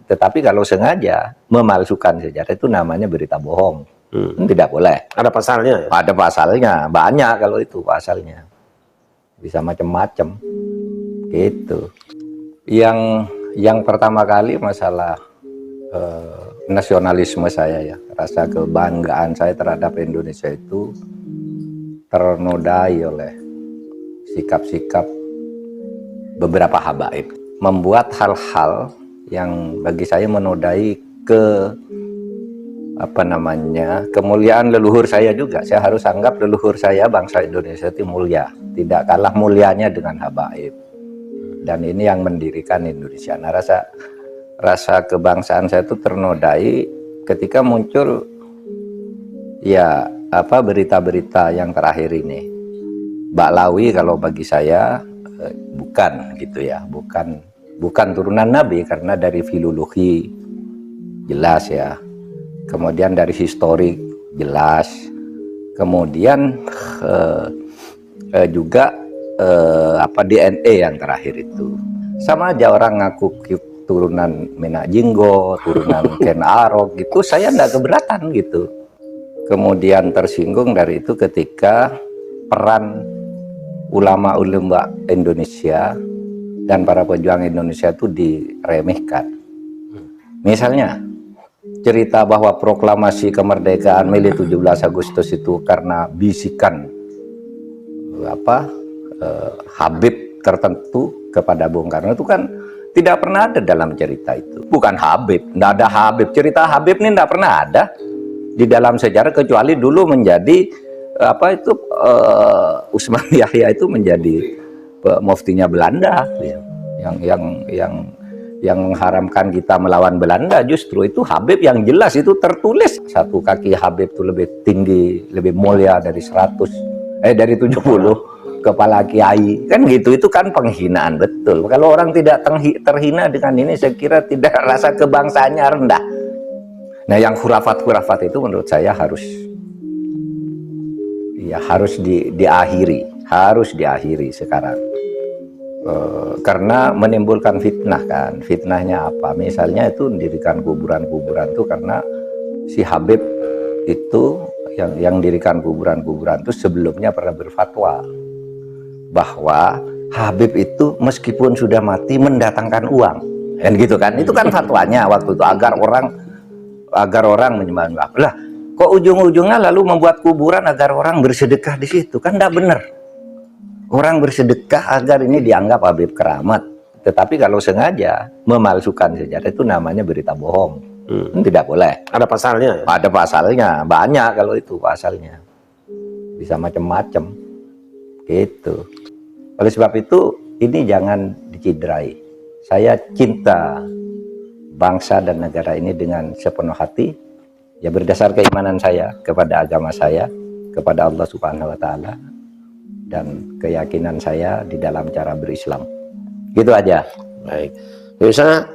Tetapi kalau sengaja memalsukan sejarah itu namanya berita bohong. Tidak boleh. Ada pasalnya ya? Ada pasalnya, banyak kalau itu pasalnya. Bisa macam-macam. Gitu. Yang pertama kali masalah nasionalisme saya ya, rasa kebanggaan saya terhadap Indonesia itu ternodai oleh sikap-sikap beberapa habaib, membuat hal-hal yang bagi saya menodai kemuliaan leluhur saya juga. Saya harus anggap leluhur saya bangsa Indonesia itu mulia, tidak kalah mulianya dengan habaib. Dan ini yang mendirikan Indonesia. Nah, rasa kebangsaan saya itu ternodai ketika muncul ya berita-berita yang terakhir ini. Baklawi kalau bagi saya bukan gitu ya, bukan turunan Nabi karena dari filologi jelas ya, kemudian dari historik jelas, kemudian juga DNA yang terakhir itu sama aja orang ngaku turunan Menak Jinggo, turunan Ken Arok gitu, saya enggak keberatan gitu. Kemudian tersinggung dari itu ketika peran ulama-ulama Indonesia dan para pejuang Indonesia itu diremehkan. Misalnya cerita bahwa proklamasi kemerdekaan Mei 17 Agustus itu karena bisikan Habib tertentu kepada Bung Karno, itu kan tidak pernah ada dalam cerita itu. Bukan Habib, tidak ada Habib. Cerita Habib ini tidak pernah ada di dalam sejarah, kecuali dulu menjadi Usman Yahya itu menjadi muftinya Belanda yang mengharamkan kita melawan Belanda. Justru itu Habib yang jelas itu tertulis, satu kaki Habib itu lebih tinggi, lebih mulia dari 70 kepala kiai, kan gitu. Itu kan penghinaan betul. Kalau orang tidak terhina dengan ini, saya kira tidak, rasa kebangsaannya rendah. Nah, yang khurafat-khurafat itu menurut saya harus diakhiri sekarang. Karena menimbulkan fitnah kan. Fitnahnya apa? Misalnya itu mendirikan kuburan-kuburan itu karena si Habib itu yang dirikan kuburan-kuburan itu sebelumnya pernah berfatwa bahwa Habib itu meskipun sudah mati mendatangkan uang, kan gitu kan. Itu kan fatwanya waktu itu agar orang menyembah. Lah, kok ujung-ujungnya lalu membuat kuburan agar orang bersedekah di situ? Kan tidak benar. Orang bersedekah agar ini dianggap Habib keramat. Tetapi kalau sengaja memalsukan sejarah itu namanya berita bohong. Tidak boleh. Ada pasalnya ya? Ada pasalnya, banyak kalau itu pasalnya. Bisa macam-macam. Gitu. Oleh sebab itu, ini jangan dicidrai. Saya cinta bangsa dan negara ini dengan sepenuh hati. Ya, berdasar keimanan saya kepada agama saya, kepada Allah Subhanahu wa Ta'ala, dan keyakinan saya di dalam cara berislam. Gitu aja. Baik. Misalnya